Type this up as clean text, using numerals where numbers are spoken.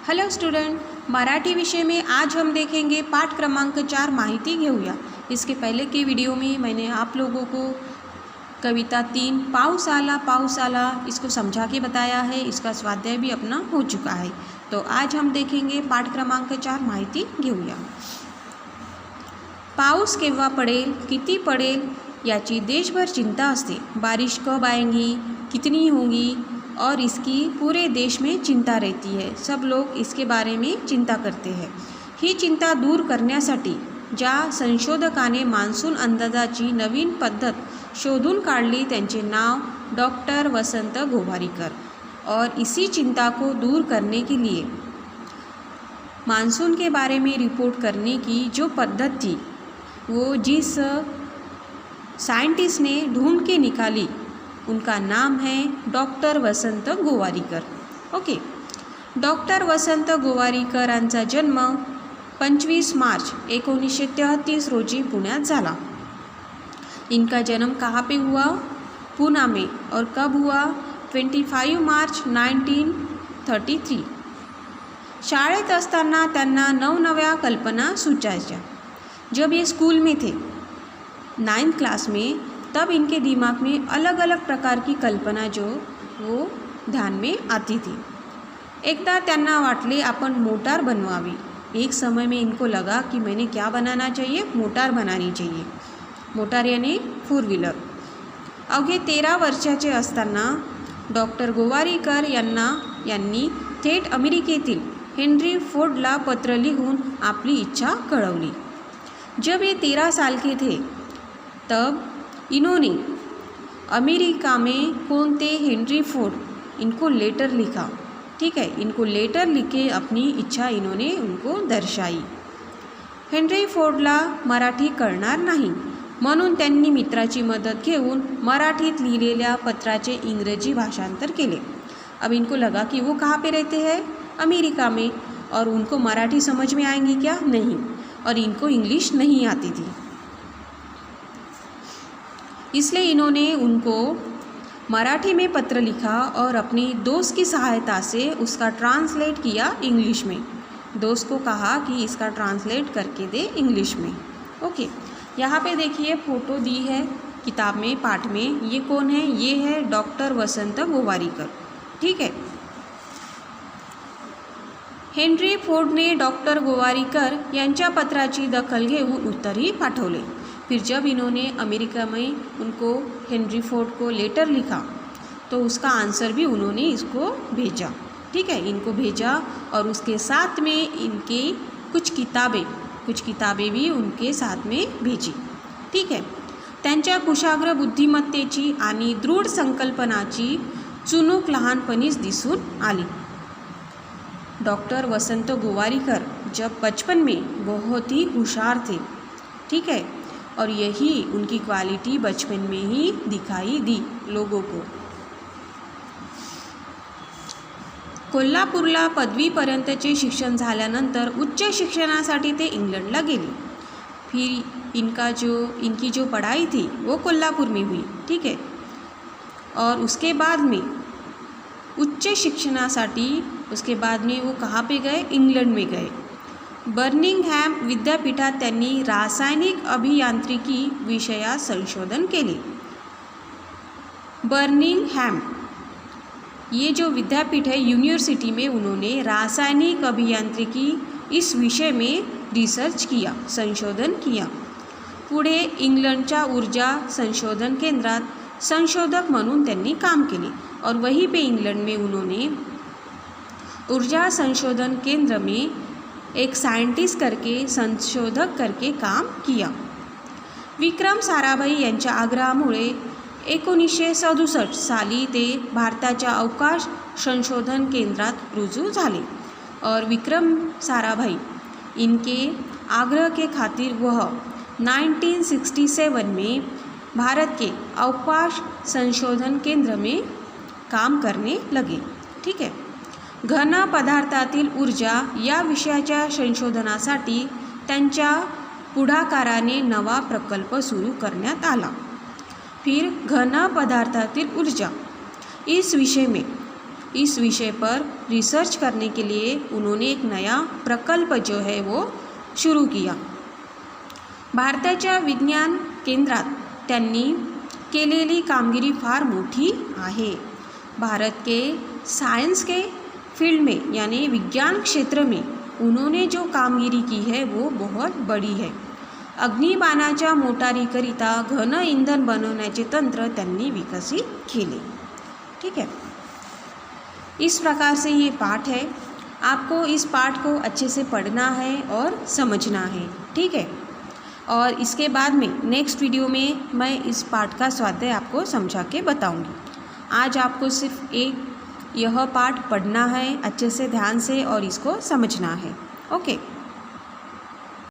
Hello student, Marathi विषय में आज हम देखेंगे पाठ क्रमांक 4 माहिती घेऊया। इसके पहले की वीडियो में मैंने आप लोगों को कविता 3 पाऊस आला इसको समझा के बताया है। इसका स्वाध्याय भी अपना हो चुका है। तो आज हम देखेंगे पाठ क्रमांक 4 माहिती घेऊया। पाऊस केव्हा पडेल, किती पडेल याची देशभर चिंता असते। बारिश कब आएंगी, कितनी होंगी और इसकी पूरे देश में चिंता रहती है। सब लोग इसके बारे में चिंता करते हैं। ही चिंता दूर करण्यासाठी ज्या संशोधकाने मान्सून अंदाजाची नवीन पद्धत शोधून काढली त्यांचे नाव डॉक्टर वसंत गोवारीकर। और इसी चिंता को दूर करने के लिए मानसून के बारे में रिपोर्ट करने की जो पद्धत थी वो जिस साइंटिस्ट ने ढूंढ के निकाली उनका नाम है डॉक्टर वसंत गोवारीकर। ओके, डॉक्टर वसंत गोवारीकरांचा जन्म 25 मार्च 1933 रोजी पुण्यात झाला। इनका जन्म कहाँ पे हुआ? पूना में। और कब हुआ? 25 मार्च 1933। शाळेत असताना त्यांना नवनव्या कल्पना सुचायच्या। जब ये स्कूल में थे 9th क्लास में, तब इनके दिमाग में अलग अलग प्रकार की कल्पना जो वो ध्यान में आती थी। एकदा त्यांना वाटले आपण मोटार बनवावी। एक समय में इनको लगा कि मैंने क्या बनाना चाहिए, मोटार बनानी चाहिए। मोटार यानी 4 व्हीलर। अवघे 13 वर्षाचे असताना डॉक्टर गोवारीकर यांनी थेट अमेरिकेतील हेनरी फोर्डला पत्र लिहून आपली इच्छा कळवली। जब ये 13 साल के थे तब इन्होंने अमेरिका में कौन थे? Henry Ford. इनको लेटर लिखा। ठीक है, इनको लेटर लिख के अपनी इच्छा इन्होंने उनको दर्शाई। हेनरी फोर्डला मराठी कळणार नाही म्हणून त्यांनी मित्राची मदत घेऊन मराठीत लिहिलेल्या पत्राचे इंग्रजी भाषांतर केले। अब इनको लगा कि वो कहाँ पे रहते हैं? अमेरिका में, और उनको मराठी समझ में आएंगी क्या? नहीं, और इनको इंग्लिश नहीं आती थी। इसलिए इन्होंने उनको मराठी में पत्र लिखा और अपनी दोस्त की सहायता से उसका ट्रांसलेट किया इंग्लिश में। दोस्त को कहा कि इसका ट्रांसलेट करके दे इंग्लिश में। ओके, यहाँ पे देखिए फ़ोटो दी है किताब में, पाठ में। ये कौन है? ये है डॉक्टर वसंत गोवारीकर। ठीक है, हेनरी फोर्डने डॉक्टर गोवारीकर यांच्या पत्राची दखल घेऊन उत्तरही पाठवले। फिर जब इन्होंने अमेरिका में उनको हेनरी फोर्ड को लेटर लिखा तो उसका आंसर भी उन्होंने इसको भेजा। ठीक है, इनको भेजा और उसके साथ में इनकी कुछ किताबें भी उनके साथ में भेजी। ठीक है, त्यांच्या कुशाग्र बुद्धिमत्तेची आणि दृढ संकल्पनाची चुणूक लहानपणीच दिसून आली। डॉक्टर वसंत गोवारीकर जब बचपन में बहुत ही होशियार थे। ठीक है, और यही उनकी क्वालिटी बचपन में ही दिखाई दी लोगों को। कोल्हापूरला पदवीपर्यंतचे शिक्षण झाल्यानंतर उच्च शिक्षणासाठी ते इंग्लंडला गेले। फिर इनकी जो पढ़ाई थी वो कोल्हापुर में हुई। ठीक है, और उसके बाद में उच्च शिक्षणासाठी उसके बाद में वो कहाँ पे गए? इंग्लंड में गए। बर्मिंगहॅम विद्यापीठात त्यांनी रासायनिक अभियांत्रिकी विषयात संशोधन केले। बर्मिंगहॅम ये जो विद्यापीठ है यूनिवर्सिटी में, उन्होंने रासायनिक अभियांत्रिकी इस विषय में रिसर्च किया, संशोधन किया। पुढे इंग्लंडच्या ऊर्जा संशोधन केंद्रात संशोधक म्हणून त्यांनी काम केले और वहीं पे इंग्लैंड में उन्होंने ऊर्जा संशोधन केंद्र में एक साइंटिस्ट करके, संशोधक करके काम किया। विक्रम साराभाई यांच्या आग्रहामुळे 1967 साली ते भारताच्या अवकाश संशोधन केंद्रात रुजू झाले और विक्रम साराभाई इनके आग्रह के खातिर वह 1967 में भारत के अवकाश संशोधन केंद्र में काम करने लगे। ठीक है, घन पदार्थातील ऊर्जा या विषयाच्या संशोधनासाठी त्यांच्या पुढाकाराने नवा प्रकल्प सुरू करण्यात आला। फिर घन पदार्थातील ऊर्जा इस विषय में इस विषय पर रिसर्च करने के लिए उन्होंने एक नया प्रकल्प जो है वो सुरू किया. भारताच्या विज्ञान केंद्रात त्यांनी केलेली कामगिरी फार मोठी आहे. भारत के साइंस के फील्ड में यानी विज्ञान क्षेत्र में उन्होंने जो कामगिरी की है वो बहुत बड़ी है. अग्निबाणाच्या मोटारीकरिता घन इंधन बनवण्याचे तंत्र त्यांनी विकसित केले. ठीक है, इस प्रकार से ये पाठ है. आपको इस पाठ को अच्छे से पढ़ना है और समझना है. ठीक है, और इसके बाद में नेक्स्ट वीडियो में मैं इस पाठ का स्वाध्याय आपको समझा के बताऊंगी. आज आपको सिर्फ यह पाठ पढ़ना है अच्छे से ध्यान से और इसको समझना है. ओके.